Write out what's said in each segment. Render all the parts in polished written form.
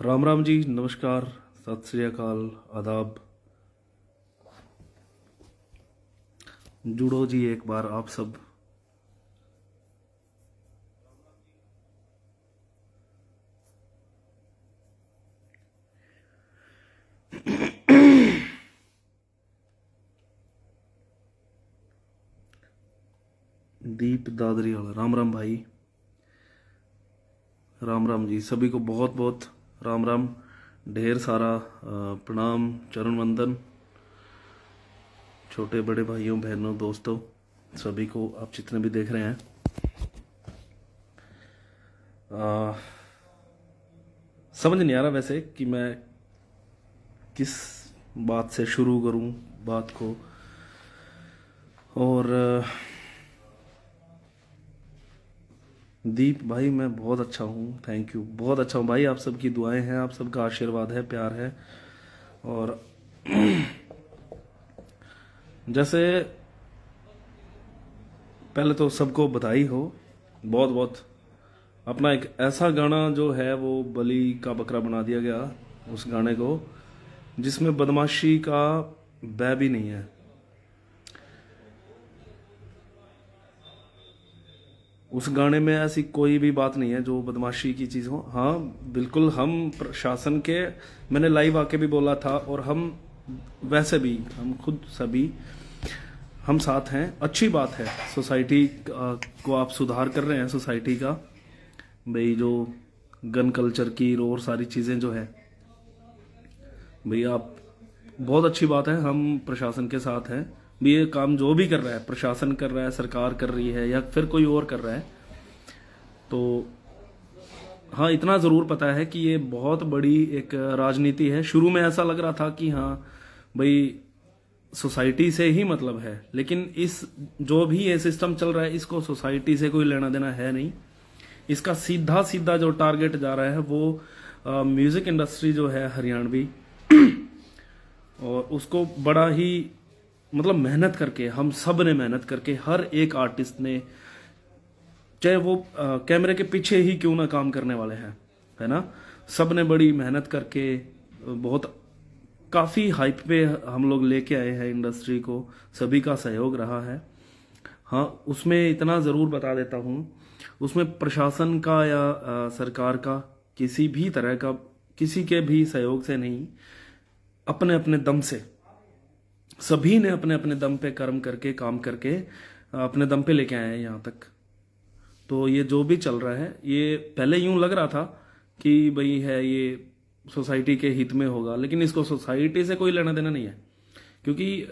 राम राम जी, नमस्कार, सत श्री अकाल, आदाब। जुड़ो जी एक बार आप सब। दीप दादरी वाला, राम राम भाई, राम राम जी, सभी को बहुत बहुत राम राम, ढेर सारा प्रणाम, चरण वंदन, छोटे बड़े भाइयों बहनों दोस्तों सभी को, आप जितने भी देख रहे हैं। समझ नहीं आ रहा वैसे कि मैं किस बात से शुरू करूं बात को। और दीप भाई मैं बहुत अच्छा हूँ, थैंक यू, बहुत अच्छा हूँ भाई। आप सबकी दुआएं हैं, आप सबका आशीर्वाद है, प्यार है। और जैसे पहले तो सबको बधाई हो बहुत बहुत। अपना एक ऐसा गाना जो है वो बलि का बकरा बना दिया गया, उस गाने को जिसमें बदमाशी का बै भी नहीं है। उस गाने में ऐसी कोई भी बात नहीं है जो बदमाशी की चीज़ हो। हाँ बिल्कुल, हम प्रशासन के, मैंने लाइव आके भी बोला था, और हम वैसे भी हम खुद सभी हम साथ हैं। अच्छी बात है, सोसाइटी को आप सुधार कर रहे हैं, सोसाइटी का भाई, जो गन कल्चर की और सारी चीज़ें जो है भाई, आप बहुत अच्छी बात है। हम प्रशासन के साथ हैं भी। ये काम जो भी कर रहा है, प्रशासन कर रहा है, सरकार कर रही है, या फिर कोई और कर रहा है, तो हाँ इतना ज़रूर पता है कि ये बहुत बड़ी एक राजनीति है। शुरू में ऐसा लग रहा था कि हाँ भाई सोसाइटी से ही मतलब है, लेकिन इस जो भी ये सिस्टम चल रहा है इसको सोसाइटी से कोई लेना देना है नहीं। इसका सीधा सीधा जो टारगेट जा रहा है वो म्यूजिक इंडस्ट्री जो है हरियाणवी, और उसको बड़ा ही मतलब मेहनत करके, हम सब ने मेहनत करके, हर एक आर्टिस्ट ने, चाहे वो कैमरे के पीछे ही क्यों ना काम करने वाले हैं, है ना, सब ने बड़ी मेहनत करके बहुत काफ़ी हाइप पे हम लोग लेके आए हैं इंडस्ट्री को। सभी का सहयोग रहा है। हाँ उसमें इतना ज़रूर बता देता हूँ, उसमें प्रशासन का या सरकार का किसी भी तरह का, किसी के भी सहयोग से नहीं, अपने अपने दम से सभी ने अपने अपने दम पे कर्म करके, काम करके अपने दम पे लेके आए हैं यहाँ तक। तो ये जो भी चल रहा है, ये पहले यूं लग रहा था कि भाई है ये सोसाइटी के हित में होगा, लेकिन इसको सोसाइटी से कोई लेना देना नहीं है। क्योंकि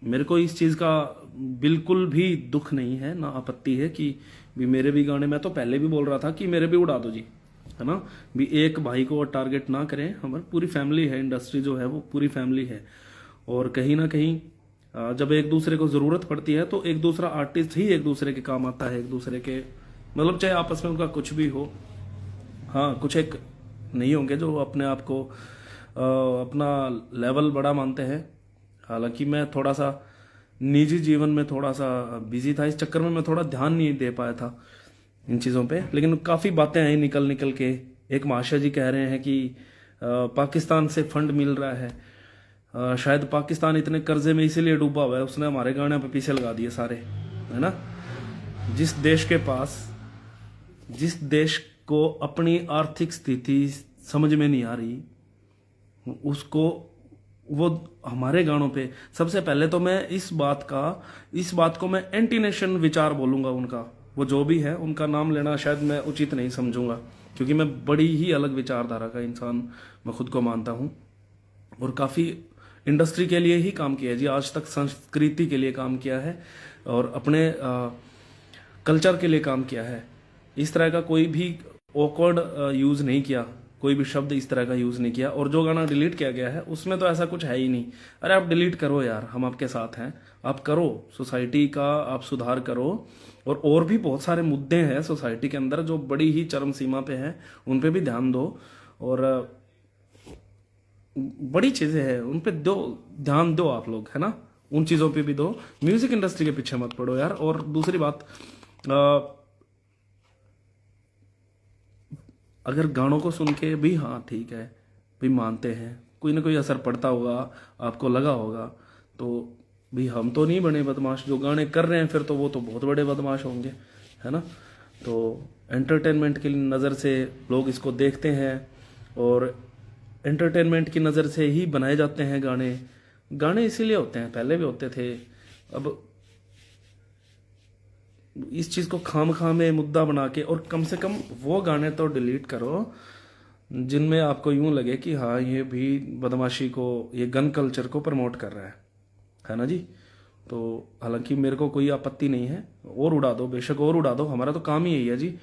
मेरे को इस चीज़ का बिल्कुल भी दुख नहीं है, ना आपत्ति है कि भी मेरे भी गाने, मैं तो पहले भी बोल रहा था कि मेरे भी उड़ा दो जी, है ना, भी एक भाई को टारगेट ना करें। हमारी पूरी फैमिली है, इंडस्ट्री जो है वो पूरी फैमिली है। और कहीं ना कहीं जब एक दूसरे को ज़रूरत पड़ती है तो एक दूसरा आर्टिस्ट ही एक दूसरे के काम आता है, एक दूसरे के मतलब चाहे आपस में उनका कुछ भी हो। हाँ कुछ एक नहीं होंगे जो अपने आप को अपना लेवल बड़ा मानते हैं। हालांकि मैं थोड़ा सा निजी जीवन में थोड़ा सा बिजी था, इस चक्कर में मैं थोड़ा ध्यान नहीं दे पाया था इन चीज़ों पे। लेकिन काफ़ी बातें आई निकल निकल के। एक महाशय जी कह रहे हैं कि पाकिस्तान से फंड मिल रहा है, शायद पाकिस्तान इतने कर्जे में इसीलिए डूबा हुआ है, उसने हमारे गाने पे पीछे लगा दिए सारे, है ना। जिस देश के पास, जिस देश को अपनी आर्थिक स्थिति समझ में नहीं आ रही, उसको वो हमारे गानों पे, सबसे पहले तो मैं इस बात को मैं एंटी नेशन विचार बोलूंगा उनका। वो जो भी है उनका नाम लेना शायद मैं उचित नहीं समझूंगा, क्योंकि मैं बड़ी ही अलग विचारधारा का इंसान मैं खुद को मानता हूँ, और काफ़ी इंडस्ट्री के लिए ही काम किया है जी, आज तक संस्कृति के लिए काम किया है, और अपने कल्चर के लिए काम किया है। इस तरह का कोई भी ऑकवर्ड यूज़ नहीं किया, कोई भी शब्द इस तरह का यूज़ नहीं किया। और जो गाना डिलीट किया गया है उसमें तो ऐसा कुछ है ही नहीं। अरे आप डिलीट करो यार, हम आपके साथ हैं, आप करो, सोसाइटी का आप सुधार करो। और भी बहुत सारे मुद्दे हैं सोसाइटी के अंदर जो बड़ी ही चरम सीमा पे हैं, उन पे भी ध्यान दो, और बड़ी चीज़ें हैं उन पे दो, ध्यान दो आप लोग, है ना, उन चीज़ों पे भी दो। म्यूजिक इंडस्ट्री के पीछे मत पड़ो यार। और दूसरी बात, अगर गानों को सुन के भी हाँ ठीक है भी मानते हैं, कोई ना कोई असर पड़ता होगा, आपको लगा होगा, तो भी हम तो नहीं बने बदमाश, जो गाने कर रहे हैं फिर तो वो तो बहुत बड़े बदमाश होंगे, है ना। तो एंटरटेनमेंट की नज़र से लोग इसको देखते हैं और एंटरटेनमेंट की नज़र से ही बनाए जाते हैं गाने। गाने इसीलिए होते हैं, पहले भी होते थे। अब इस चीज़ को खाम में मुद्दा बना के, और कम से कम वो गाने तो डिलीट करो जिनमें आपको यूं लगे कि हाँ ये भी बदमाशी को, ये गन कल्चर को प्रमोट कर रहा है ना जी। तो हालांकि मेरे को कोई आपत्ति नहीं है, और उड़ा दो, बेशक और उड़ा दो, हमारा तो काम ही यही है जी।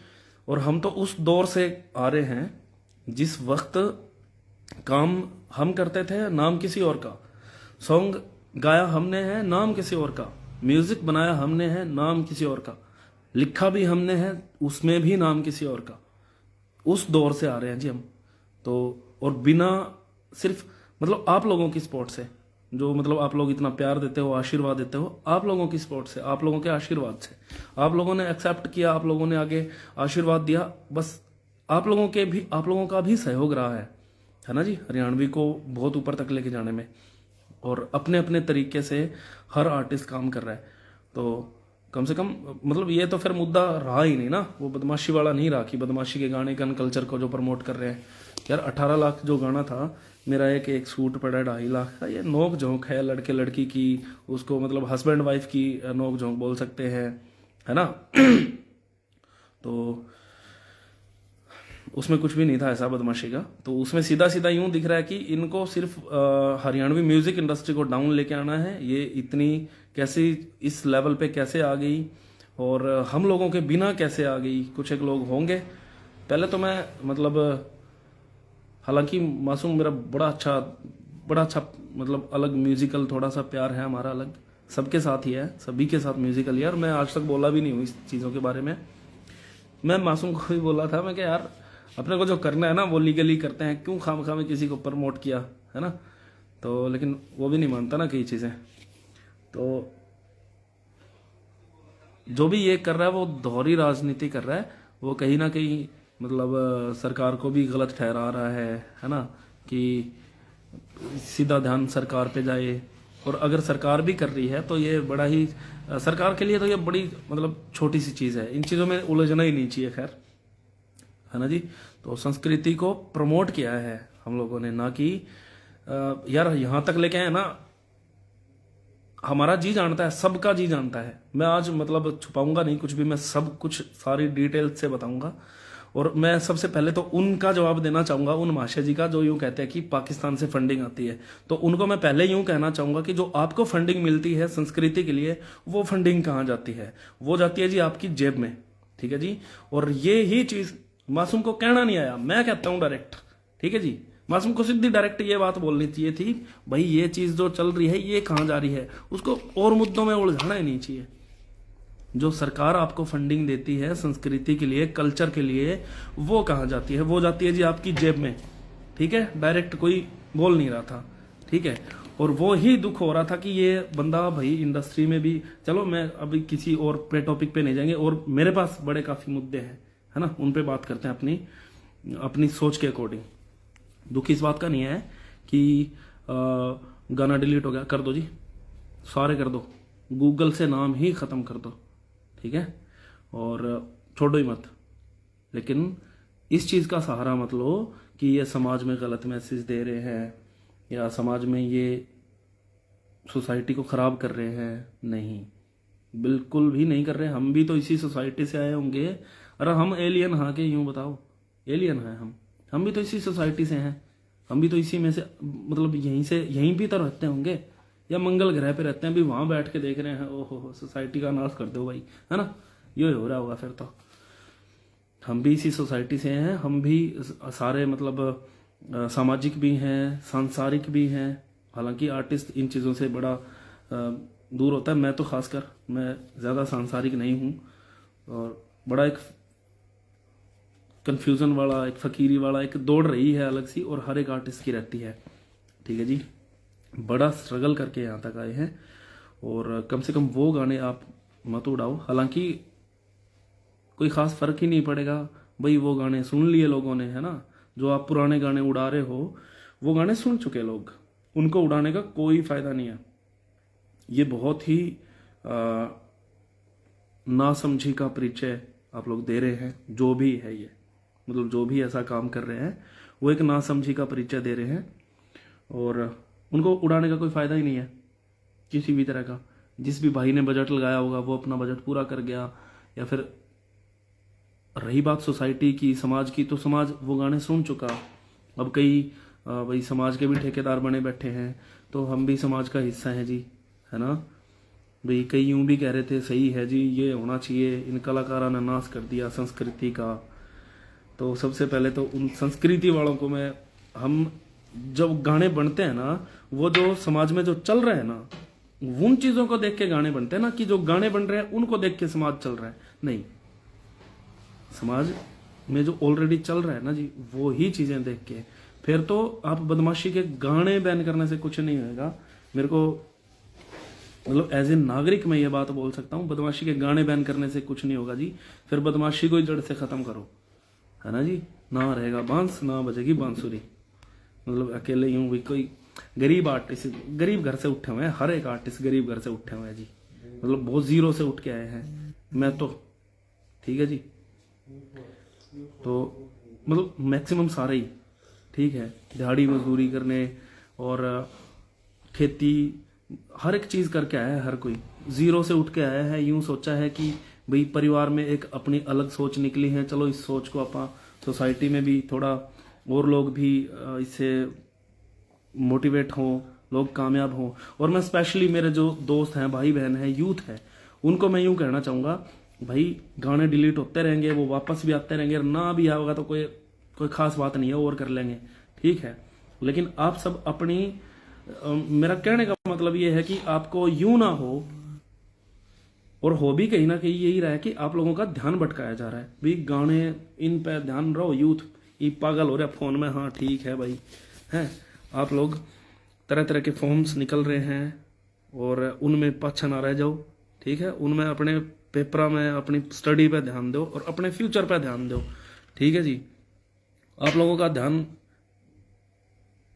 और हम तो उस दौर से आ रहे हैं जिस वक्त काम हम करते थे नाम किसी और का, सॉन्ग गाया हमने है नाम किसी और का, म्यूजिक बनाया हमने है नाम किसी और का, लिखा भी हमने है उसमें भी नाम किसी और का। उस दौर से आ रहे हैं जी हम तो। और बिना सिर्फ मतलब आप लोगों की सपोर्ट से, जो मतलब आप लोग इतना प्यार देते हो, आशीर्वाद देते हो, आप लोगों की सपोर्ट से, आप लोगों के आशीर्वाद से, आप लोगों ने एक्सेप्ट किया, आप लोगों ने आगे आशीर्वाद दिया, बस आप लोगों का भी सहयोग रहा है ना जी, हरियाणवी को बहुत ऊपर तक लेके जाने में। और अपने अपने तरीके से हर आर्टिस्ट काम कर रहा है। तो कम से कम मतलब ये तो फिर मुद्दा रहा ही नहीं ना, वो बदमाशी वाला नहीं रहा कि बदमाशी के गाने गन कल्चर को जो प्रमोट कर रहे हैं। यार 18 लाख जो गाना था, मेरा एक सूट पड़ा 2.5 लाख का, ये नोक झोंक है लड़के लड़की की, उसको मतलब हस्बैंड वाइफ की नोक झोंक बोल सकते हैं, है ना। तो उसमें कुछ भी नहीं था ऐसा बदमाशी का। तो उसमें सीधा सीधा यूं दिख रहा है कि इनको सिर्फ हरियाणवी म्यूजिक इंडस्ट्री को डाउन लेके आना है। ये इतनी कैसे इस लेवल पे कैसे आ गई, और हम लोगों के बिना कैसे आ गई। कुछ एक लोग होंगे, पहले तो मैं मतलब, हालांकि मासूम मेरा बड़ा अच्छा मतलब अलग म्यूजिकल थोड़ा सा प्यार है हमारा, अलग सबके साथ ही है, सभी के साथ म्यूजिकल यार। मैं आज तक बोला भी नहीं हूँ इस चीज़ों के बारे में। मैं मासूम को भी बोला था, मैं क्या यार अपने को जो करना है ना वो लीगली करते हैं, क्यों खामखा में किसी को प्रमोट किया, है ना। तो लेकिन वो भी नहीं मानता ना कई चीज़ें। तो जो भी ये कर रहा है वो दोहरी राजनीति कर रहा है, वो कहीं ना कहीं मतलब सरकार को भी गलत ठहरा रहा है ना, कि सीधा ध्यान सरकार पे जाए। और अगर सरकार भी कर रही है तो ये बड़ा ही, सरकार के लिए तो ये बड़ी मतलब छोटी सी चीज़ है, इन चीज़ों में उलझना ही नहीं चाहिए, खैर, है ना जी। तो संस्कृति को प्रमोट किया है हम लोगों ने, ना कि यार यहाँ तक लेके आए ना, हमारा जी जानता है, सबका जी जानता है। मैं आज मतलब छुपाऊंगा नहीं कुछ भी, मैं सब कुछ सारी डिटेल से बताऊंगा। और मैं सबसे पहले तो उनका जवाब देना चाहूंगा, उन महाशय जी का जो यूं कहते हैं कि पाकिस्तान से फंडिंग आती है। तो उनको मैं पहले यूं कहना चाहूंगा कि जो आपको फंडिंग मिलती है संस्कृति के लिए, वो फंडिंग कहाँ जाती है? वो जाती है जी आपकी जेब में, ठीक है जी। और ये ही चीज मासूम को कहना नहीं आया, मैं कहता हूं डायरेक्ट, ठीक है जी। मासूम को सीधी डायरेक्ट ये बात बोलनी चाहिए थी, भाई ये चीज जो चल रही है ये कहाँ जा रही है, उसको और मुद्दों में उलझाना ही नहीं चाहिए। जो सरकार आपको फंडिंग देती है संस्कृति के लिए, कल्चर के लिए, वो कहाँ जाती है? वो जाती है जी आपकी जेब में, ठीक है। डायरेक्ट कोई बोल नहीं रहा था, ठीक है। और वो ही दुख हो रहा था कि ये बंदा भाई इंडस्ट्री में भी, चलो मैं अभी किसी और पे टॉपिक पे नहीं जाएंगे, और मेरे पास बड़े काफी मुद्दे हैं, है ना, उन पे बात करते हैं अपनी सोच के अकॉर्डिंग। दुख इस बात का नहीं है कि गाना डिलीट हो गया, कर दो जी, सारे कर दो, गूगल से नाम ही खत्म कर दो, ठीक है, और छोड़ो ही मत। लेकिन इस चीज का सहारा मत लो कि ये समाज में गलत मैसेज दे रहे हैं या समाज में ये सोसाइटी को खराब कर रहे हैं। नहीं, बिल्कुल भी नहीं कर रहे। हम भी तो इसी सोसाइटी से आए होंगे। अरे हम एलियन हाँ के, यूं बताओ, एलियन है हम भी तो इसी सोसाइटी से हैं, हम भी तो इसी में से मतलब यहीं भी तो रहते होंगे, या मंगल ग्रह पे रहते हैं, भी वहां बैठ के देख रहे हैं ओहो सोसाइटी का नाश कर दो भाई, है ना, ये हो रहा होगा। फिर तो हम भी इसी सोसाइटी से हैं, हम भी सारे मतलब सामाजिक भी हैं, सांसारिक भी हैं। हालांकि आर्टिस्ट इन चीज़ों से बड़ा दूर होता है, मैं तो खासकर, मैं ज़्यादा सांसारिक नहीं हूँ, और बड़ा एक कंफ्यूजन वाला, एक फकीरी वाला एक दौड़ रही है अलग सी, और हर एक आर्टिस्ट की रहती है, ठीक है जी। बड़ा स्ट्रगल करके यहाँ तक आए हैं, और कम से कम वो गाने आप मत उड़ाओ। हालांकि कोई खास फर्क ही नहीं पड़ेगा, भाई वो गाने सुन लिए लोगों ने, है ना। जो आप पुराने गाने उड़ा रहे हो वो गाने सुन चुके लोग, उनको उड़ाने का कोई फायदा नहीं है। ये बहुत ही नासमझी का परिचय आप लोग दे रहे हैं, जो भी है ये, मतलब जो भी ऐसा काम कर रहे हैं वो एक नासमझी का परिचय दे रहे हैं, और उनको उड़ाने का कोई फायदा ही नहीं है किसी भी तरह का। जिस भी भाई ने बजट लगाया होगा वो अपना बजट पूरा कर गया, या फिर रही बात सोसाइटी की, समाज की, तो समाज वो गाने सुन चुका। अब कई भाई समाज के भी ठेकेदार बने बैठे हैं, तो हम भी समाज का हिस्सा हैं जी, है ना भाई। कई यूं भी कह रहे थे सही है जी, ये होना चाहिए, इन कलाकारों ने नाश कर दिया संस्कृति का। तो सबसे पहले तो उन संस्कृति वालों को मैं, हम जब गाने बनते हैं ना, वो जो समाज में जो चल रहा है ना, उन चीजों को देख के गाने बनते हैं ना, कि जो गाने बन रहे हैं उनको देख के समाज चल रहा है, नहीं। समाज में जो ऑलरेडी चल रहा है ना जी, वो ही चीजें देख के, फिर तो आप बदमाशी के गाने बैन करने से कुछ नहीं होगा। मेरे को मतलब एज ए नागरिक मैं ये बात बोल सकता हूँ, बदमाशी के गाने बैन करने से कुछ नहीं होगा जी। फिर बदमाशी को ही जड़ से खत्म करो, है ना जी। ना रहेगा बांस, ना बजेगी बांसुरी। मतलब अकेले यूं भी कोई गरीब आर्टिस्ट, गरीब घर से उठे हुए हैं, हर एक आर्टिस्ट गरीब घर से उठे हुए हैं जी, मतलब बहुत जीरो से उठ के आए हैं। मैं तो ठीक है जी, तो मतलब मैक्सिमम सारे ही ठीक है, दिहाड़ी मजदूरी करने और खेती, हर एक चीज करके आया है, हर कोई जीरो से उठ के आया है। यूं सोचा है कि भाई परिवार में एक अपनी अलग सोच निकली है, चलो इस सोच को आप सोसाइटी में भी थोड़ा और लोग भी इससे मोटिवेट हों, लोग कामयाब हों। और मैं स्पेशली मेरे जो दोस्त हैं, भाई बहन हैं, यूथ है, उनको मैं यूं कहना चाहूंगा, भाई गाने डिलीट होते रहेंगे, वो वापस भी आते रहेंगे, ना भी आएगा तो कोई खास बात नहीं है, और कर लेंगे, ठीक है। लेकिन आप सब अपनी मेरा कहने का मतलब ये है कि आपको यूं ना हो, और हो भी कहीं ना कहीं यही रहा है कि आप लोगों का ध्यान भटकाया जा रहा है। भाई गाने इन पे ध्यान रहो, यूथ ये पागल हो रहा है फोन में, हाँ ठीक है भाई, हैं आप लोग तरह तरह के फॉर्म्स निकल रहे हैं और उनमें पाछा ना रह जाओ, ठीक है। उनमें अपने पेपर में अपनी स्टडी पे ध्यान दो और अपने फ्यूचर पे ध्यान दो, ठीक है जी। आप लोगों का ध्यान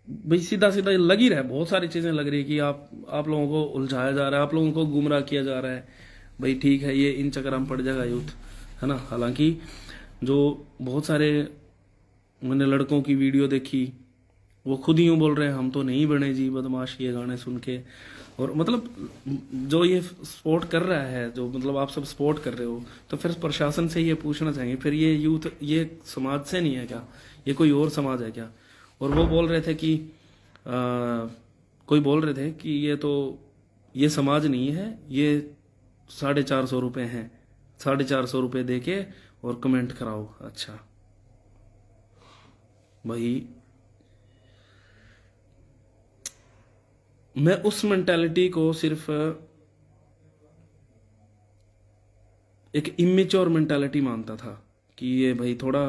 भाई सीधा सीधा लग ही रहा है, बहुत सारी चीजें लग रही है कि आप लोगों को उलझाया जा रहा है, आप लोगों को गुमराह किया जा रहा है। भाई ठीक है, ये इन चक्कर में पड़ जाएगा यूथ, है ना। हालांकि जो बहुत सारे मैंने लड़कों की वीडियो देखी, वो खुद ही यूं बोल रहे हैं हम तो नहीं बने जी बदमाश ये गाने सुन के। और मतलब जो ये सपोर्ट कर रहा है, जो मतलब आप सब सपोर्ट कर रहे हो, तो फिर प्रशासन से ये पूछना चाहिए, फिर ये यूथ ये समाज से नहीं है क्या, ये कोई और समाज है क्या। और वो बोल रहे थे कि कोई बोल रहे थे कि ये समाज नहीं है, ये 450 रुपये हैं, 450 रुपये दे के और कमेंट कराओ। अच्छा भाई, मैं उस मेंटालिटी को सिर्फ एक इमेच्योर मेंटालिटी मानता था कि ये भाई थोड़ा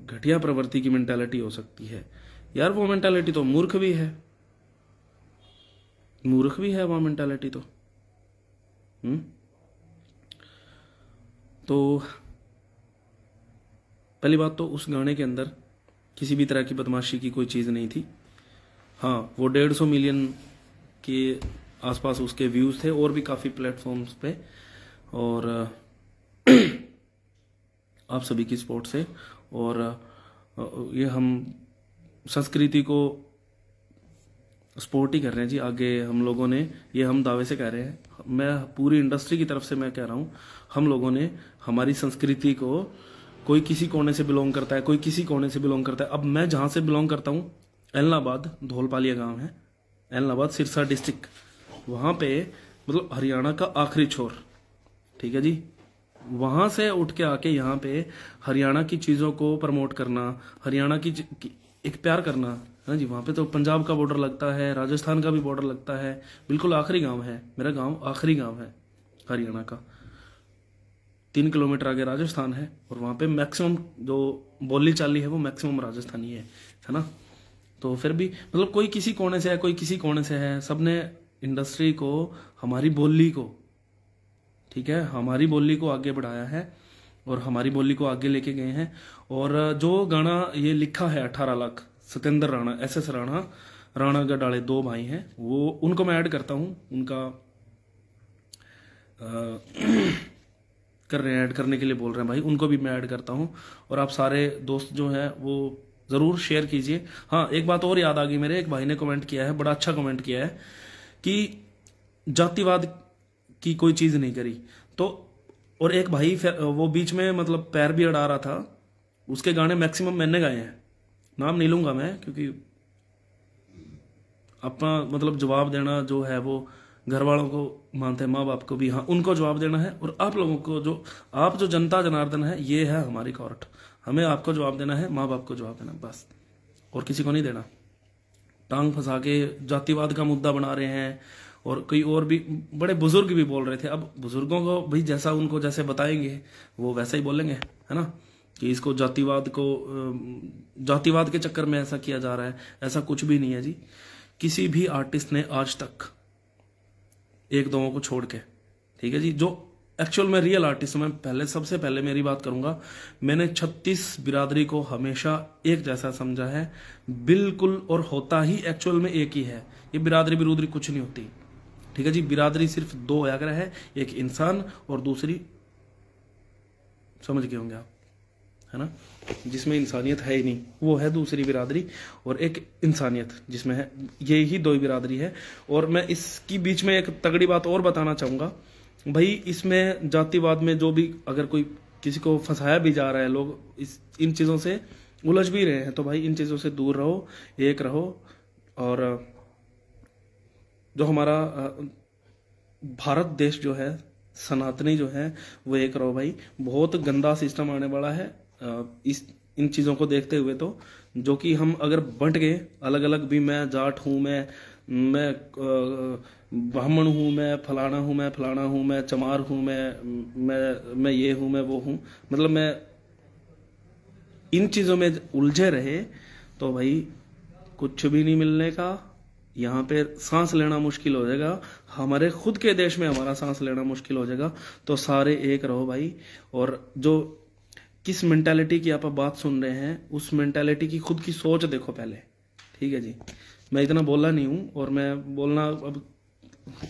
घटिया प्रवृत्ति की मेंटालिटी हो सकती है। यार वो मेंटालिटी तो मूर्ख भी है, मूर्ख भी है वो मेंटालिटी तो। तो पहली बात तो उस गाने के अंदर किसी भी तरह की बदमाशी की कोई चीज नहीं थी। हाँ, वो 150 मिलियन के आसपास उसके व्यूज थे, और भी काफी प्लेटफॉर्म्स पे, और आप सभी की सपोर्ट से। और ये हम संस्कृति को सपोर्ट ही कर रहे हैं जी। आगे हम लोगों ने, ये हम दावे से कह रहे हैं, मैं पूरी इंडस्ट्री की तरफ से मैं कह रहा हूँ, हम लोगों ने हमारी संस्कृति को, कोई किसी कोने से बिलोंग करता है, कोई किसी कोने से बिलोंग करता है। अब मैं जहां से बिलोंग करता हूँ, एलनाबाद, धौलपालिया गांव है, एलनाबाद सिरसा डिस्ट्रिक्ट, वहां पे मतलब हरियाणा का आखिरी छोर, ठीक है जी। वहां से उठ के आके यहाँ पे हरियाणा की चीजों को प्रमोट करना, हरियाणा की एक प्यार करना, है जी। वहां पे तो पंजाब का बॉर्डर लगता है, राजस्थान का भी बॉर्डर लगता है, बिल्कुल आखिरी गांव है मेरा गांव, आखिरी गांव है हरियाणा का। 3 किलोमीटर आगे राजस्थान है, और वहां पे मैक्सिमम जो बोली चाली है वो मैक्सिमम राजस्थानी है ना। तो फिर भी मतलब कोई किसी कोने से है, कोई किसी कोने से है, सबने इंडस्ट्री को, हमारी बोली को, ठीक है, हमारी बोली को आगे बढ़ाया है। और हमारी बोली को आगे लेके गए हैं। और जो गाना ये लिखा है 18 लाख, सत्येंद्र राणा, SS राणा, राणा गडाले 2 भाई हैं, वो उनको मैं ऐड करता हूँ। उनका कर रहे हैं, ऐड करने के लिए बोल रहे हैं भाई, उनको भी मैं ऐड करता हूँ। और आप सारे दोस्त जो हैं वो ज़रूर शेयर कीजिए। हाँ, एक बात और याद आ गई, मेरे एक भाई ने कमेंट किया है, बड़ा अच्छा कमेंट किया है कि जातिवाद की कोई चीज़ नहीं करी। तो और एक भाई वो बीच में मतलब पैर भी अड़ा रहा था, उसके गाने मैक्सिमम मैंने गाए हैं, नाम नहीं लूंगा मैं, क्योंकि अपना मतलब जवाब देना जो है वो घर वालों को मानते हैं, माँ बाप को भी, हाँ उनको जवाब देना है। और आप लोगों को जो आप जो जनता जनार्दन है, ये है हमारी कोर्ट, हमें आपको जवाब देना है, माँ बाप को जवाब देना, बस, और किसी को नहीं देना। टांग फंसा के जातिवाद का मुद्दा बना रहे हैं। और कोई और भी बड़े बुजुर्ग भी बोल रहे थे, अब बुजुर्गों को भाई जैसा उनको जैसे बताएंगे वो वैसा ही बोलेंगे, है ना, कि इसको जातिवाद के चक्कर में ऐसा किया जा रहा है। ऐसा कुछ भी नहीं है जी। किसी भी आर्टिस्ट ने आज तक, एक दो को छोड़ के, ठीक है जी, जो एक्चुअल में रियल आर्टिस्ट, मैं सबसे पहले मेरी बात करूंगा, मैंने 36 बिरादरी को हमेशा एक जैसा समझा है, बिल्कुल, और होता ही एक्चुअल में एक ही है। ये बिरादरी कुछ नहीं होती, ठीक है जी। बिरादरी सिर्फ 2 आग्रह है, एक इंसान और दूसरी, समझ गए होंगे आप, है ना, जिसमें इंसानियत है ही नहीं, वो है दूसरी बिरादरी। और एक इंसानियत जिसमें है, ये ही 2 बिरादरी है। और मैं इसकी बीच में एक तगड़ी बात और बताना चाहूंगा भाई, इसमें जातिवाद में जो भी अगर कोई किसी को फंसाया भी जा रहा है, लोग इन चीज़ों से उलझ भी रहे हैं, तो भाई इन चीज़ों से दूर रहो, एक रहो। और जो हमारा भारत देश जो है, सनातनी जो है, वो एक रहो भाई। बहुत गंदा सिस्टम आने वाला है इन चीज़ों को देखते हुए, तो जो कि हम अगर बंट गए अलग अलग भी, मैं जाट हूँ, मैं ब्राह्मण हूँ, मैं फलाना हूँ, मैं चमार हूँ, मैं ये हूँ, मैं वो हूँ, मतलब मैं इन चीज़ों में उलझे रहे तो भाई कुछ भी नहीं मिलने का। यहाँ पे सांस लेना मुश्किल हो जाएगा, हमारे खुद के देश में हमारा सांस लेना मुश्किल हो जाएगा। तो सारे एक रहो भाई। और जो किस मेंटालिटी की आप बात सुन रहे हैं, उस मेंटालिटी की खुद की सोच देखो पहले, ठीक है जी। मैं इतना बोला नहीं हूँ, और मैं बोलना अब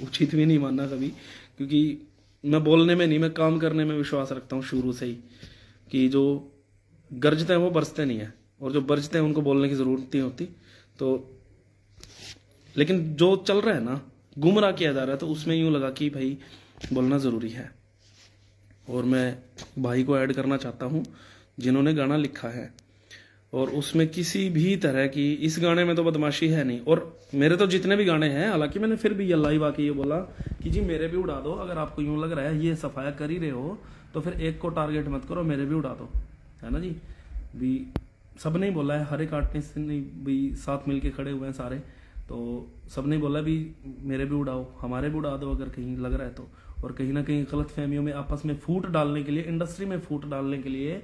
उचित भी नहीं मानना कभी, क्योंकि मैं बोलने में नहीं, मैं काम करने में विश्वास रखता हूँ शुरू से ही, कि जो गरजते हैं वो बरसते नहीं है, और जो बरसते हैं उनको बोलने की ज़रूरत नहीं होती। तो लेकिन जो चल रहा है ना, गुमराह किया जा रहा है, तो उसमें यूँ लगा कि भाई बोलना ज़रूरी है। और मैं भाई को ऐड करना चाहता हूँ जिन्होंने गाना लिखा है, और उसमें किसी भी तरह की, इस गाने में तो बदमाशी है नहीं। और मेरे तो जितने भी गाने हैं, हालांकि मैंने फिर भी लाइव आके ये बोला कि जी मेरे भी उड़ा दो, अगर आपको यूं लग रहा है ये सफाया कर ही रहे हो तो फिर एक को टारगेट मत करो, मेरे भी उड़ा दो, है ना जी। भी सब नहीं बोला है, हर एक आर्टिस्ट ने भी साथ मिल के खड़े हुए हैं सारे, तो सब नहीं बोला भी मेरे भी उड़ाओ, हमारे भी उड़ा दो अगर कहीं लग रहा है तो। और कहीं ना कहीं गलत फहमियों में आपस में फूट डालने के लिए, इंडस्ट्री में फूट डालने के लिए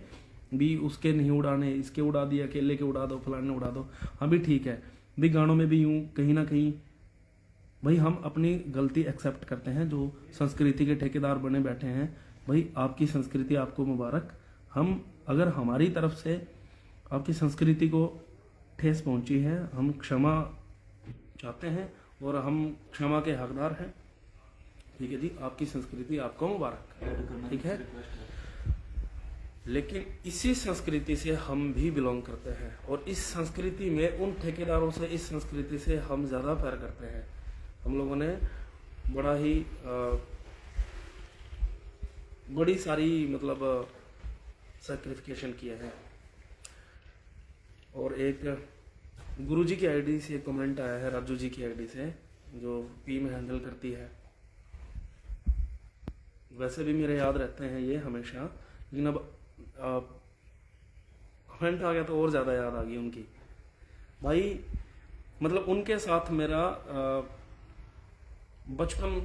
भी, उसके नहीं उड़ाने, इसके उड़ा दिए, अकेले के उड़ा दो, फलाने उड़ा दो, हाँ भी ठीक है भी। गानों में भी यूं कहीं ना कहीं भाई हम अपनी गलती एक्सेप्ट करते हैं, जो संस्कृति के ठेकेदार बने बैठे हैं, भाई आपकी संस्कृति आपको मुबारक। हम अगर हमारी तरफ से आपकी संस्कृति को ठेस पहुंची है, हम क्षमा चाहते हैं और हम क्षमा के हकदार हैं, ठीक है जी। आपकी संस्कृति आपको मुबारक, ठीक है। लेकिन इसी संस्कृति से हम भी बिलोंग करते हैं, और इस संस्कृति में उन ठेकेदारों से, इस संस्कृति से हम ज़्यादा प्यार करते हैं। हम लोगों ने बड़ा ही बड़ी सारी मतलब सैक्रिफिकेशन किया है। और एक गुरुजी की आईडी से एक कमेंट आया है, राजू जी की आईडी से, जो पी में हैंडल करती है। वैसे भी मेरे याद रहते हैं ये हमेशा, लेकिन अब कमेंट आ गया तो और ज़्यादा याद आ गई उनकी भाई। मतलब उनके साथ मेरा बचपन,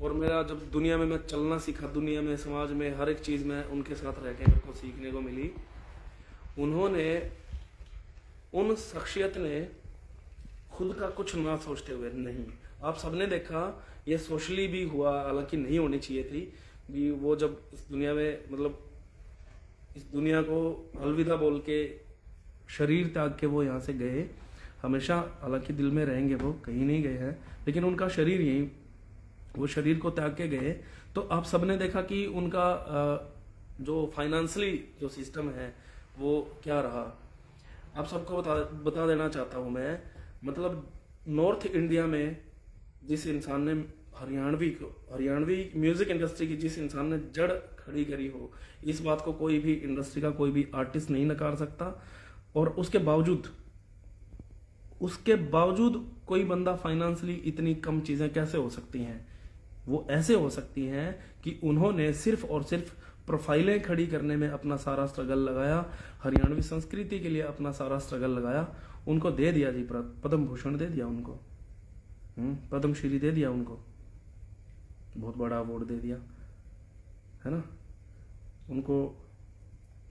और मेरा जब दुनिया में मैं चलना सीखा, दुनिया में, समाज में, हर एक चीज़ में उनके साथ रह के मेरे को सीखने को मिली। उन्होंने, उन शख्सियत ने खुद का कुछ ना सोचते हुए, नहीं, आप सबने देखा ये सोशली भी हुआ, हालांकि नहीं होनी चाहिए थी भी। वो जब इस दुनिया में मतलब इस दुनिया को अलविदा बोल के शरीर त्याग के वो यहाँ से गए। हमेशा हालांकि दिल में रहेंगे, वो कहीं नहीं गए हैं, लेकिन उनका शरीर यही, वो शरीर को त्याग के गए। तो आप सबने देखा कि उनका जो फाइनेंशियली जो सिस्टम है वो क्या रहा। आप सबको बता देना चाहता हूँ मैं, मतलब नॉर्थ इंडिया में जिस इंसान ने हरियाणवी म्यूजिक इंडस्ट्री की जिस इंसान ने जड़ खड़ी करी हो, इस बात को कोई भी इंडस्ट्री का कोई भी आर्टिस्ट नहीं नकार सकता। और उसके बावजूद कोई बंदा फाइनेंशियली इतनी कम चीजें कैसे हो सकती हैं? वो ऐसे हो सकती हैं कि उन्होंने सिर्फ और सिर्फ प्रोफाइलें खड़ी करने में अपना सारा स्ट्रगल लगाया, हरियाणवी संस्कृति के लिए अपना सारा स्ट्रगल लगाया। उनको दे दिया जी, पद्म भूषण दे दिया उनको, पद्मश्री दे दिया उनको, बहुत बड़ा अवार्ड दे दिया, है ना उनको।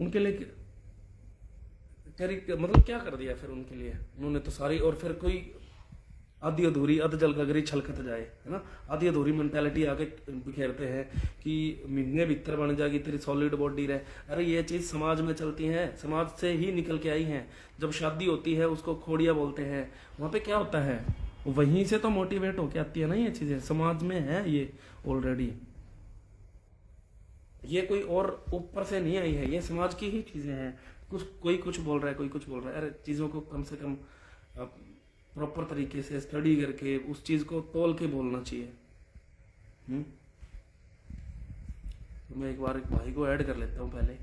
उनके लिए मतलब क्या कर दिया फिर उनके लिए उन्होंने? तो सारी, और फिर कोई आधी अधूरी अध जल गगरी छलकत जाए, है ना, आधी अधूरी मेंटेलिटी आके बिखेरते हैं कि महीने भीतर बन जाएगी तेरी सॉलिड बॉडी रहे। अरे ये चीज समाज में चलती है, समाज से ही निकल के आई है। जब शादी होती है उसको खोड़िया बोलते हैं, वहां पे क्या होता है? वहीं से तो मोटिवेट होके आती है ना ये चीजें, समाज में है ये ऑलरेडी। ये कोई और ऊपर से नहीं आई है, ये समाज की ही चीजें हैं। कोई कुछ बोल रहा है, कोई कुछ बोल रहा है, अरे चीजों को कम से कम प्रॉपर तरीके से स्टडी करके उस चीज को तोल के बोलना चाहिए। तो मैं एक बार एक भाई को ऐड कर लेता हूँ पहले,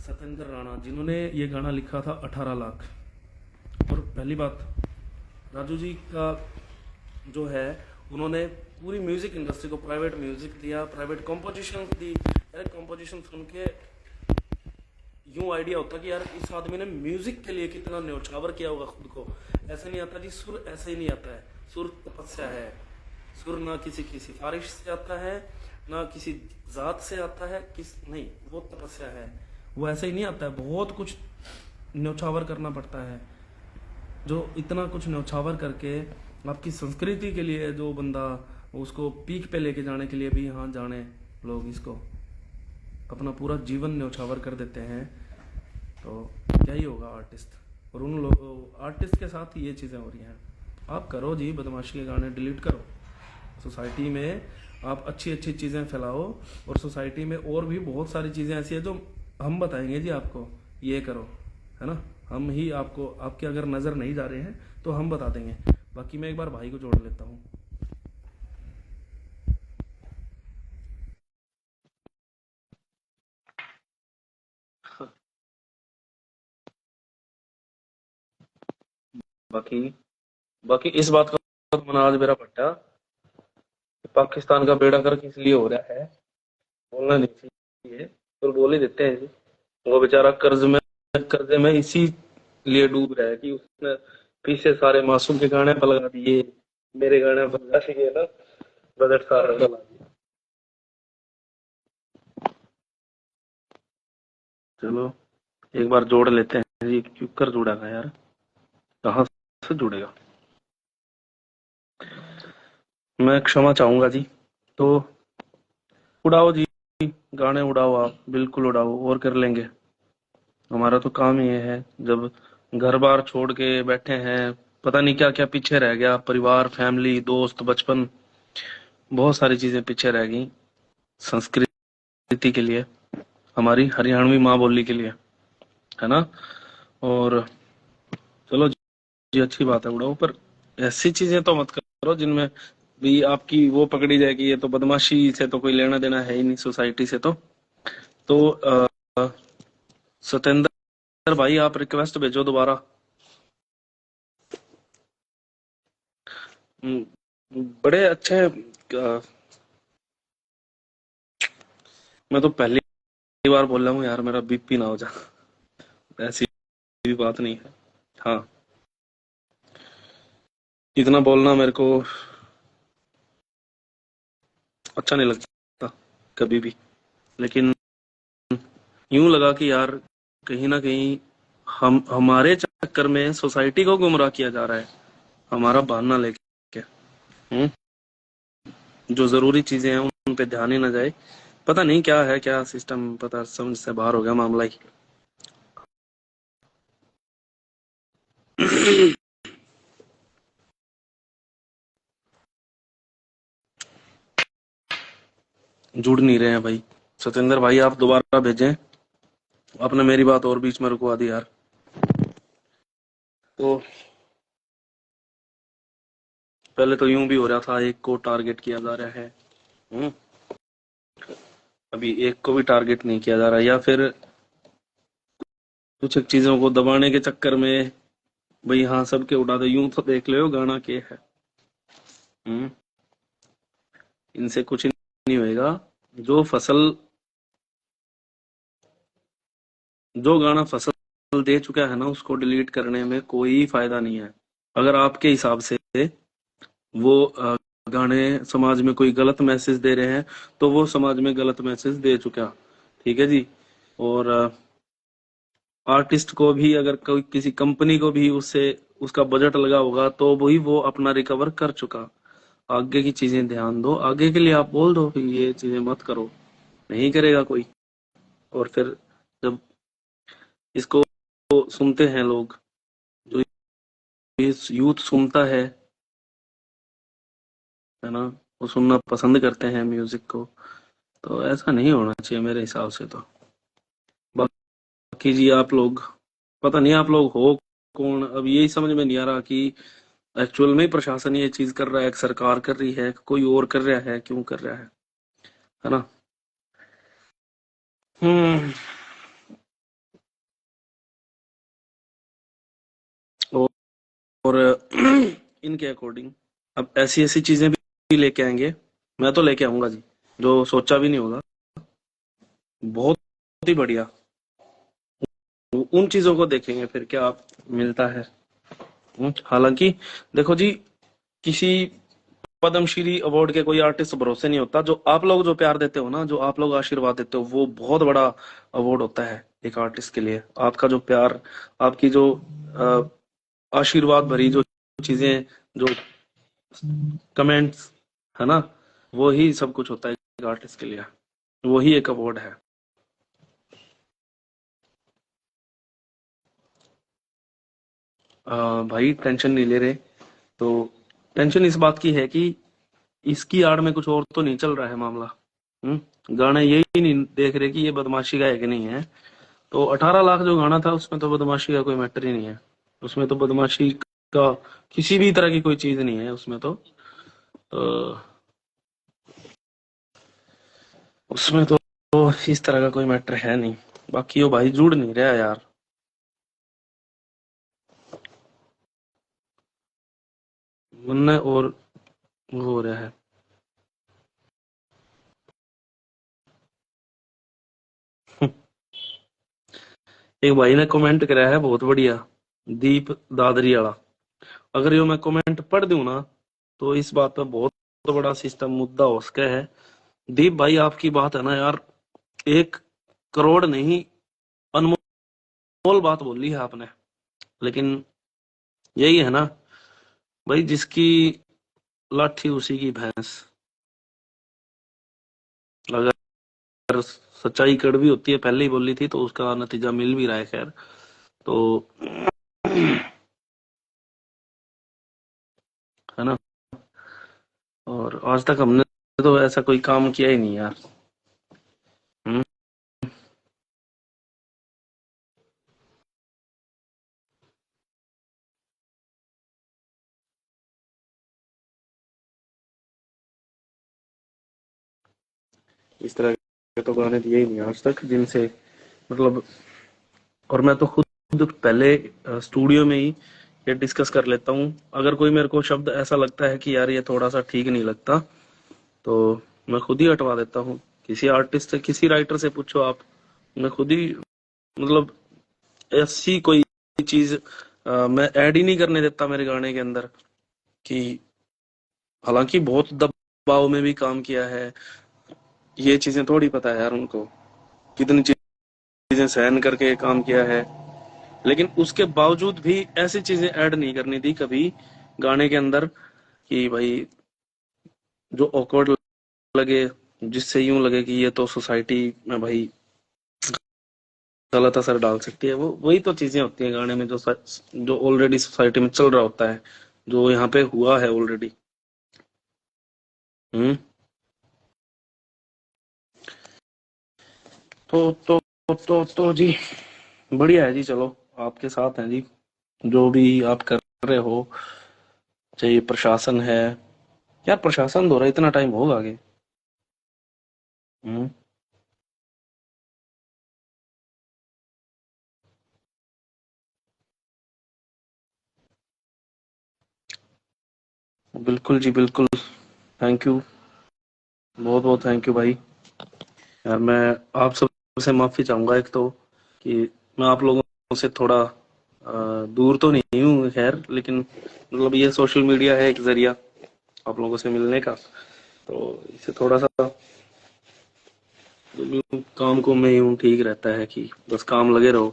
सत्येंद्र राणा, जिन्होंने ये गाना लिखा था 18 लाख। और पहली बात, राजू जी का जो है, उन्होंने पूरी म्यूजिक इंडस्ट्री को प्राइवेट म्यूजिक दिया, प्राइवेट कॉम्पोजिशन दी। यार कॉम्पोजिशन सुन के यूं आइडिया होता कि यार इस आदमी ने म्यूजिक के लिए कितना न्यौछावर किया होगा खुद को। ऐसे नहीं आता जी, सुर ऐसे ही नहीं आता है। सुर तपस्या है। सुर ना किसी की सिफारिश से आता है, ना किसी जात से आता है, नहीं, वो तपस्या है। वो ऐसे ही नहीं आता है, बहुत कुछ न्यौछावर करना पड़ता है। जो इतना कुछ न्यौछावर करके आपकी संस्कृति के लिए जो बंदा उसको पीक पे लेके जाने के लिए भी, हाँ जाने लोग इसको अपना पूरा जीवन न्यौछावर कर देते हैं, तो क्या ही होगा आर्टिस्ट। और उन लोग आर्टिस्ट के साथ ये चीज़ें हो रही हैं। आप करो जी, बदमाशी के गाने डिलीट करो, सोसाइटी में आप अच्छी अच्छी चीज़ें फैलाओ। और सोसाइटी में और भी बहुत सारी चीज़ें ऐसी है जो हम बताएंगे जी आपको, ये करो, है ना। हम ही आपको, आपके अगर नज़र नहीं जा रहे हैं तो हम बता देंगे। बाकी मैं एक बार भाई को जोड़ लेता हूँ। बाकी बाकी इस बात का तो मना आज मेरा पट्टा, पाकिस्तान का बेड़ा गर्क इसलिए हो रहा है, बोलना नहीं चाहिए तो बोल ही देते हैं जी। वो बेचारा कर्जे में इसी लिए डूब रहा है कि उसने पीछे सारे मासूम के गाने पर लगा दिए, मेरे गाने पर लगा दिए ना, बजट सारा लगा दिया। चलो एक बार जोड़ लेते हैं जी। क्यों कर जुड़ेगा यार, कहाँ से जुड़ेगा? मैं क्षमा चाहूंगा जी। तो उड़ाओ जी, गाने उड़ाओ, आप बिल्कुल उड़ाओ, और कर लेंगे। हमारा तो काम ही ये है, जब घर बार छोड़ के बैठे हैं, पता नहीं क्या क्या पीछे रह गया, परिवार, फैमिली, दोस्त, बचपन, बहुत सारी चीजें पीछे रह गई संस्कृति के लिए, हमारी हरियाणवी माँ बोली के लिए, है ना। और चलो जी, अच्छी बात है, उड़ाओ, पर ऐसी चीजें तो मत करो जिनमें भी आपकी वो पकड़ी जाएगी। ये तो बदमाशी से तो कोई लेना देना है ही नहीं सोसाइटी से। तो सत्येंद्र भाई, आप रिक्वेस्ट भेजो दोबारा। बड़े अच्छे। मैं तो पहली बार बोल रहा हूँ यार, मेरा बीपी ना हो जा, ऐसी भी बात नहीं है। हाँ, इतना बोलना मेरे को अच्छा नहीं लगता कभी भी, लेकिन यूं लगा कि यार कहीं ना कहीं हमारे चक्कर में सोसाइटी को गुमराह किया जा रहा है, हमारा बहाना लेके। जो जरूरी चीजें हैं उन पे ध्यान ही ना जाए, पता नहीं क्या है, क्या सिस्टम, पता समझ से बाहर हो गया मामला ही। जुड़ नहीं रहे हैं भाई। सतेंद्र भाई आप दोबारा भेजें। आपने मेरी बात और बीच में रुकवा दी यार। तो पहले तो यूं भी हो रहा था, एक को टारगेट किया जा रहा है। हम्म, अभी एक को भी टारगेट नहीं किया जा रहा, या फिर कुछ एक चीजों को दबाने के चक्कर में भाई हाँ सबके उड़ा दो, यूं तो देख लो गाना के है। हम्म, इनसे कुछ नहीं होएगा। जो फसल, जो गाना फसल दे चुका है ना, उसको डिलीट करने में कोई फायदा नहीं है। अगर आपके हिसाब से वो गाने समाज में कोई गलत मैसेज दे रहे हैं, तो वो समाज में गलत मैसेज दे चुका। ठीक है जी। और आर्टिस्ट को भी अगर कोई किसी कंपनी को भी उससे उसका बजट लगा होगा, तो वही वो अपना रिकवर कर चुका। आगे की चीजें ध्यान दो, आगे के लिए आप बोल दो कि ये चीजें मत करो, नहीं करेगा कोई। और फिर जब इसको सुनते हैं लोग, जो इस यूथ सुनता है ना, वो सुनना पसंद करते हैं म्यूजिक को। तो ऐसा नहीं होना चाहिए मेरे हिसाब से तो। बाकी जी आप लोग, पता नहीं आप लोग हो कौन, अब यही समझ में नहीं आ रहा कि एक्चुअल में प्रशासन ये चीज कर रहा है, सरकार कर रही है, कोई और कर रहा है, क्यों कर रहा है ना। हम्म। और, और इनके अकॉर्डिंग अब ऐसी ऐसी चीजें भी लेके आएंगे। मैं तो लेके आऊंगा जी, जो सोचा भी नहीं होगा। बहुत ही बढ़िया। उन चीजों को देखेंगे फिर क्या मिलता है। हालांकि देखो जी, किसी पद्मश्री अवार्ड के कोई आर्टिस्ट भरोसे नहीं होता। जो आप लोग जो प्यार देते हो ना, जो आप लोग आशीर्वाद देते हो, वो बहुत बड़ा अवार्ड होता है एक आर्टिस्ट के लिए। आपका जो प्यार, आपकी जो आशीर्वाद भरी जो चीजें, जो कमेंट्स, है ना, वो ही सब कुछ होता है एक आर्टिस्ट के लिए। वो ही एक अवार्ड है। भाई टेंशन नहीं ले रहे। तो टेंशन इस बात की है कि इसकी आड़ में कुछ और तो नहीं चल रहा है मामला। गाने यही नहीं देख रहे कि ये बदमाशी का है कि नहीं है। तो 18 लाख जो गाना था, उसमें तो बदमाशी का कोई मैटर ही नहीं है। उसमें तो बदमाशी का किसी भी तरह की कोई चीज नहीं है उसमें तो। उसमें तो इस तरह का कोई मैटर है नहीं। बाकी वो भाई जुड़ नहीं रहा यार, वरना और वो हो रहा है। एक भाई ने कमेंट करा है बहुत बढ़िया, दीप दादरी वाला। अगर यो मैं कमेंट पढ़ दूं ना, तो इस बात पर बहुत बड़ा सिस्टम मुद्दा हो सका है। दीप भाई आपकी बात है ना यार, 1 करोड़ नहीं, अनमोल बात बोली है आपने। लेकिन यही है ना भाई, जिसकी लाठी उसी की भैंस। अगर सच्चाई कड़वी होती है, पहले ही बोली थी, तो उसका नतीजा मिल भी रहा है। खैर, तो है ना। और आज तक हमने तो ऐसा कोई काम किया ही नहीं यार। हम्म, इस तरह के तो गाने दिए ही नहीं आज तक जिनसे, मतलब। और मैं तो खुद पहले स्टूडियो में ही ये डिस्कस कर लेता हूँ। अगर कोई मेरे को शब्द ऐसा लगता है कि यार ये थोड़ा सा ठीक नहीं लगता, तो मैं खुद ही हटवा देता हूँ। किसी आर्टिस्ट से, किसी राइटर से पूछो आप, मैं खुद ही, मतलब ऐसी कोई चीज मैं ऐड ही नहीं करने देता मेरे गाने के अंदर। कि हालांकि बहुत दबाव में भी काम किया है, ये चीजें थोड़ी पता है यार उनको, कितनी चीजें सहन करके काम किया है। लेकिन उसके बावजूद भी ऐसी चीजें ऐड नहीं करनी थी कभी गाने के अंदर, कि भाई जो ऑकवर्ड लगे, जिससे यूं लगे कि ये तो सोसाइटी में भाई गलत असर डाल सकती है। वो वही तो चीजें होती हैं गाने में, जो ऑलरेडी सोसाइटी में चल रहा होता है, जो यहाँ पे हुआ है ऑलरेडी। हम्म। तो जी बढ़िया है जी। चलो आपके साथ हैं जी, जो भी आप कर रहे हो, चाहे प्रशासन है। यार प्रशासन दो रहा इतना टाइम होगा आगे। हम्म। बिल्कुल जी बिल्कुल। थैंक यू, बहुत बहुत थैंक यू भाई। यार मैं आप सबसे माफी चाहूंगा एक तो, कि मैं आप लोगों से थोड़ा दूर तो नहीं हूँ खैर, लेकिन मतलब ये सोशल मीडिया है एक जरिया आप लोगों से मिलने का, तो इससे थोड़ा सा यूं काम को में यूं ठीक रहता है कि बस काम लगे रहो।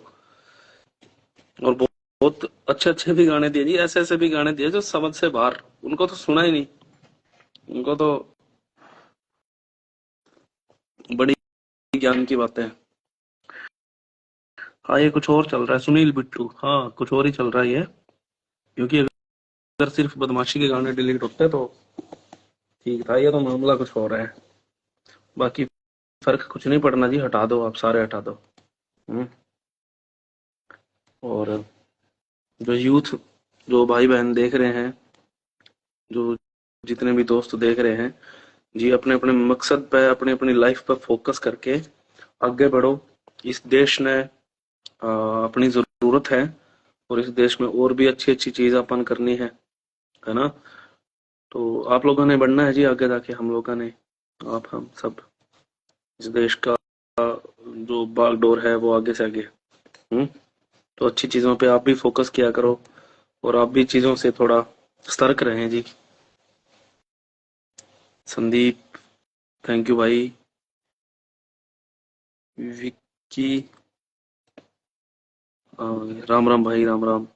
और बहुत अच्छे अच्छे भी गाने दिए जी, ऐसे ऐसे भी गाने दिए जो समझ से बाहर, उनको तो सुना ही नहीं, उनको तो बड़ी ज्ञान की बातें हैं। हाँ ये कुछ और चल रहा है सुनील बिट्टू, हाँ कुछ और ही चल रहा है ये, क्योंकि अगर सिर्फ बदमाशी के गाने डिलीट होते तो ठीक था, ये तो मामला कुछ हो रहा है। बाकी फर्क कुछ नहीं पड़ना जी, हटा दो आप, सारे हटा दो। हम्म। और जो यूथ, जो भाई बहन देख रहे हैं, जो जितने भी दोस्त देख रहे हैं जी, अपने अपने मकसद पे, अपनी अपनी लाइफ पे फोकस करके आगे बढ़ो। इस देश ने अपनी जरूरत है, और इस देश में और भी अच्छी अच्छी चीज अपन करनी है ना। तो आप लोगों ने बढ़ना है जी आगे जाके, हम लोगों ने, आप हम सब, इस देश का जो बागडोर है वो आगे से आगे। हम्म। तो अच्छी चीजों पे आप भी फोकस किया करो, और आप भी चीजों से थोड़ा सतर्क रहें जी। संदीप, थैंक यू भाई। विक्की, राम राम भाई, राम राम।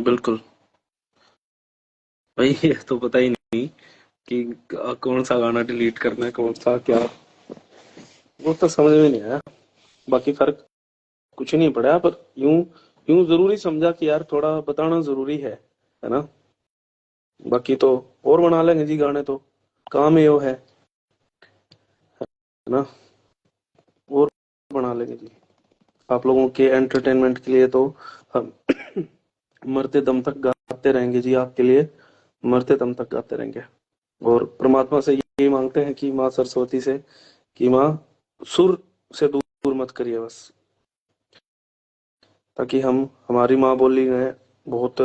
बिल्कुल भाई। ये तो पता ही नहीं कि कौन सा गाना डिलीट करना है, कौन सा क्या, वो तो समझ में नहीं आया। बाकी फर्क कुछ नहीं पड़ा, पर यूं यूं जरूरी समझा कि यार थोड़ा बताना जरूरी है ना। बाकी तो और बना लेंगे जी गाने, तो काम ही वो है ना, और बना लेंगे जी। आप लोगों के एंटरटेनमेंट के लिए तो हम मरते दम तक गाते रहेंगे जी, आपके लिए मरते दम तक गाते रहेंगे। और परमात्मा से यही मांगते हैं कि माँ सरस्वती से, कि माँ सुर से दूर मत करिए बस, ताकि हम हमारी माँ बोली है बहुत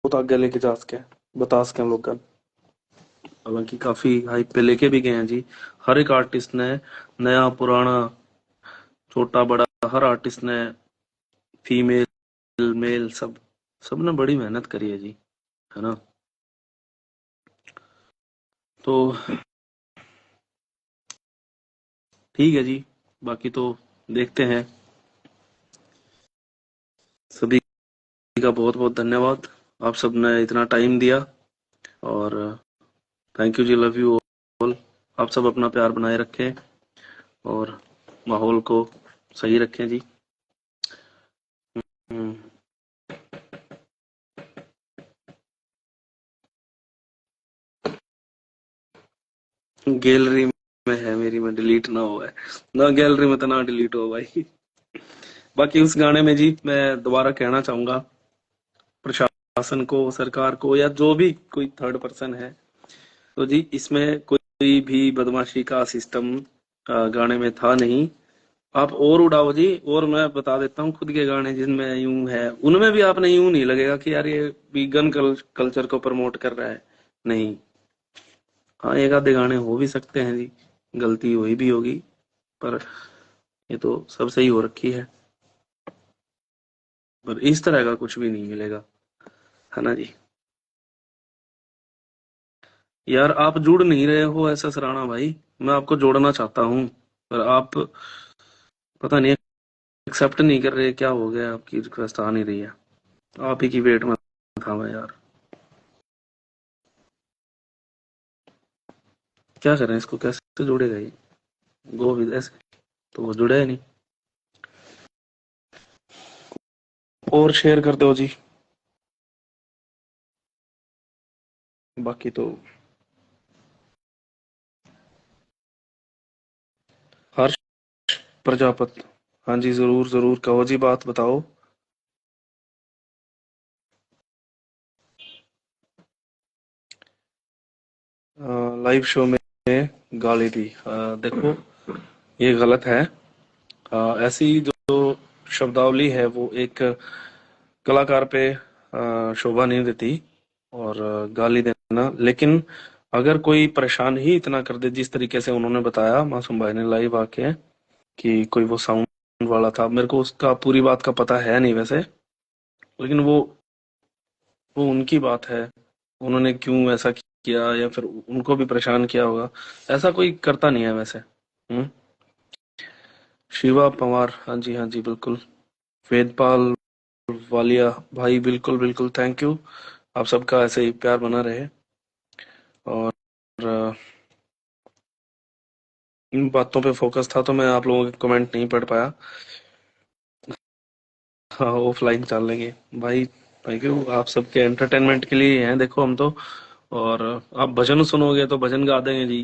बहुत आगे लेके जा सके, बता सके हम लोग का। हालांकि काफी हाइप पे लेके भी गए हैं जी, हर एक आर्टिस्ट ने, नया पुराना छोटा बड़ा, हर आर्टिस्ट ने, फीमेल मेल सब, सबने बड़ी मेहनत करी है जी, है ना। तो ठीक है जी, बाकी तो देखते हैं। सभी का बहुत बहुत धन्यवाद, आप सबने इतना टाइम दिया, और थैंक यू जी, लव यू ऑल। आप सब अपना प्यार बनाए रखें, और माहौल को सही रखें जी। हम्म, गैलरी में है मेरी, में डिलीट ना हो है, ना गैलरी में तो ना डिलीट हो भाई। बाकी उस गाने में जी मैं दोबारा कहना चाहूंगा प्रशासन को, सरकार को, या जो भी कोई थर्ड पर्सन है, तो जी इसमें कोई भी बदमाशी का सिस्टम गाने में था नहीं। आप और उड़ाओ जी, और मैं बता देता हूँ खुद के गाने जिनमें यूं है, उनमें भी आपने यूं नहीं लगेगा कि यार ये वीगन कल्चर को प्रमोट कर रहा है, नहीं। हाँ एक आधे गाने हो भी सकते हैं जी, गलती हुई भी होगी, पर ये तो सब सही हो रखी है। पर इस तरह का कुछ भी नहीं मिलेगा, है ना जी। यार आप जुड़ नहीं रहे हो ऐसा सराहना भाई, मैं आपको जोड़ना चाहता हूँ, पर आप पता नहीं एक्सेप्ट नहीं कर रहे, क्या हो गया, आपकी रिक्वेस्ट आ नहीं रही है। आप ही की वेट में था मैं यार। क्या करें इसको, कैसे जोड़ेगा ये गोविंद ऐसे, तो वो जुड़ा है नहीं। और शेयर कर दो जी, बाकी तो हर्ष प्रजापति। हाँ जी, जरूर जरूर कहो जी, बात बताओ। लाइव शो में गाली दी, देखो ये गलत है। ऐसी जो शब्दावली है वो एक कलाकार पे शोभा नहीं देती। और गाली देना, लेकिन अगर कोई परेशान ही इतना कर दे जिस तरीके से उन्होंने बताया मासूम भाई ने लाइव आके, कि कोई वो साउंड वाला था, मेरे को उसका पूरी बात का पता है नहीं वैसे, लेकिन वो उनकी बात है, उन्होंने क्यों ऐसा किया या फिर उनको भी परेशान किया होगा। ऐसा कोई करता नहीं है वैसे। शिवा पवार, हाँ जी हाँ जी बिल्कुल। वेदपाल वालिया भाई, बिल्कुल बिल्कुल, थैंक यू। आप सबका ऐसे ही प्यार बना रहे। और अ, इन बातों पे फोकस था तो मैं आप लोगों के कमेंट नहीं पढ़ पाया। हाँ, ऑफलाइन चल लेंगे भाई। थैंक यू, आप सबके एंटरटेनमेंट के लिए हैं देखो हम तो। और आप भजन सुनोगे तो भजन गा देंगे जी,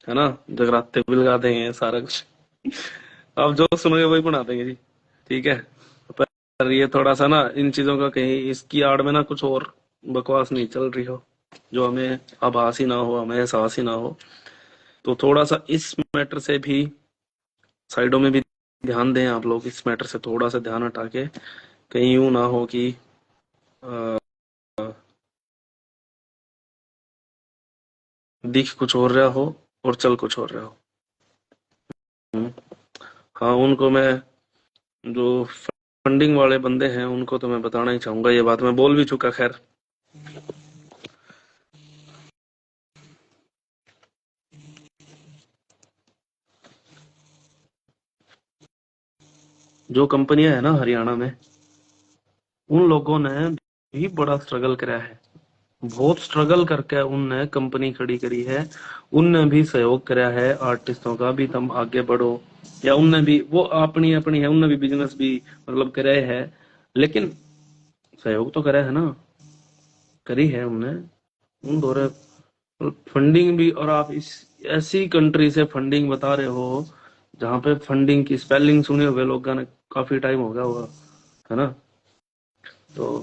है ना। जगराते भी लगा देंगे, सारा कुछ आप जो सुनोगे वही बना देंगे जी। ठीक है। पर ये थोड़ा सा ना इन चीजों का कहीं इसकी आड़ में ना कुछ और बकवास नहीं चल रही हो, जो हमें आभास ही ना हो, हमें एहसास ही ना हो। तो थोड़ा सा इस मैटर से भी साइडों में भी ध्यान दें आप लोग, इस मैटर से थोड़ा सा ध्यान हटा के, कहीं यूं ना हो कि अ, दिख कुछ और रहा हो और चल कुछ और रहा हो। हम्म। हाँ, उनको मैं, जो फंडिंग वाले बंदे हैं उनको तो मैं बताना ही चाहूंगा, ये बात मैं बोल भी चुका खैर। जो कंपनियां है ना हरियाणा में, उन लोगों ने भी बड़ा स्ट्रगल करा है, बहुत स्ट्रगल करके उनने कंपनी खड़ी करी है। उनने भी सहयोग करा है आर्टिस्टों का भी, तुम आगे बढ़ो। या उनने भी, वो अपनी अपनी है, उनने भी बिजनेस भी मतलब करे है, लेकिन सहयोग तो करा है ना, करी है उनने। उन दौरे फंडिंग भी, और आप इस ऐसी कंट्री से फंडिंग बता रहे हो जहां पे फंडिंग की स्पेलिंग सुने हुए लोगों ने काफी टाइम हो गया होगा, है ना। तो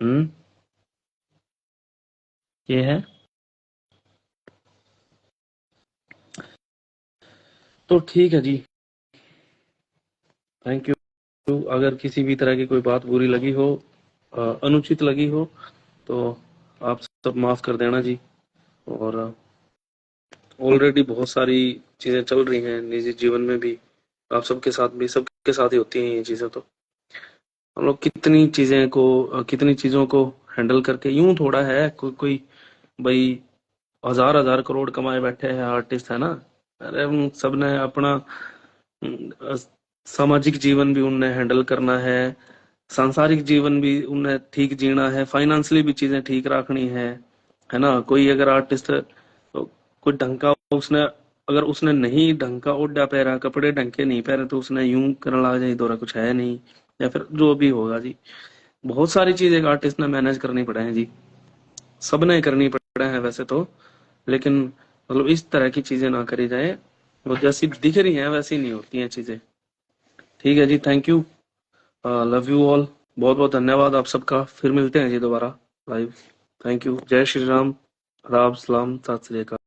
हम्म, ये है। तो ठीक है जी, थैंक यू। अगर किसी भी तरह की कोई बात बुरी लगी हो, अनुचित लगी हो, तो आप सब माफ कर देना जी। और ऑलरेडी बहुत सारी चीजें चल रही हैं निजी जीवन में भी, आप सबके साथ भी, सबके साथ ही होती हैं ये चीजें। तो हम लोग कितनी चीजें को, कितनी चीजों को हैंडल करके, यूं थोड़ा है कोई कोई भाई हजार हजार करोड़ कमाए बैठे हैं आर्टिस्ट, है ना। अरे उन सब ने अपना सामाजिक जीवन भी उनने हैंडल करना सांसारिक जीवन भी उन्हें ठीक जीना है, फाइनेंशियली भी चीजें ठीक रखनी है ना। कोई अगर आर्टिस्ट, कोई ढंग का उसने, अगर उसने नहीं ढंग का ओढ़ा पहरा, कपड़े ढंग के नहीं पहरे, तो उसने यूं करने लग जाए दौरा कुछ है नहीं, या फिर जो भी होगा जी। बहुत सारी चीज एक आर्टिस्ट ने मैनेज करनी पड़े हैं जी, सबने करनी पड़े हैं वैसे तो, लेकिन मतलब इस तरह की चीजें ना करी जाए, वो जैसी दिख रही हैं वैसी नहीं होती हैं चीजें। ठीक है जी, thank you, love you all. बहुत बहुत धन्यवाद आप सबका, फिर मिलते हैं जी दोबारा लाइव। थैंक यू, जय श्री राम, आदाब, सलाम, सत श्री अकाल।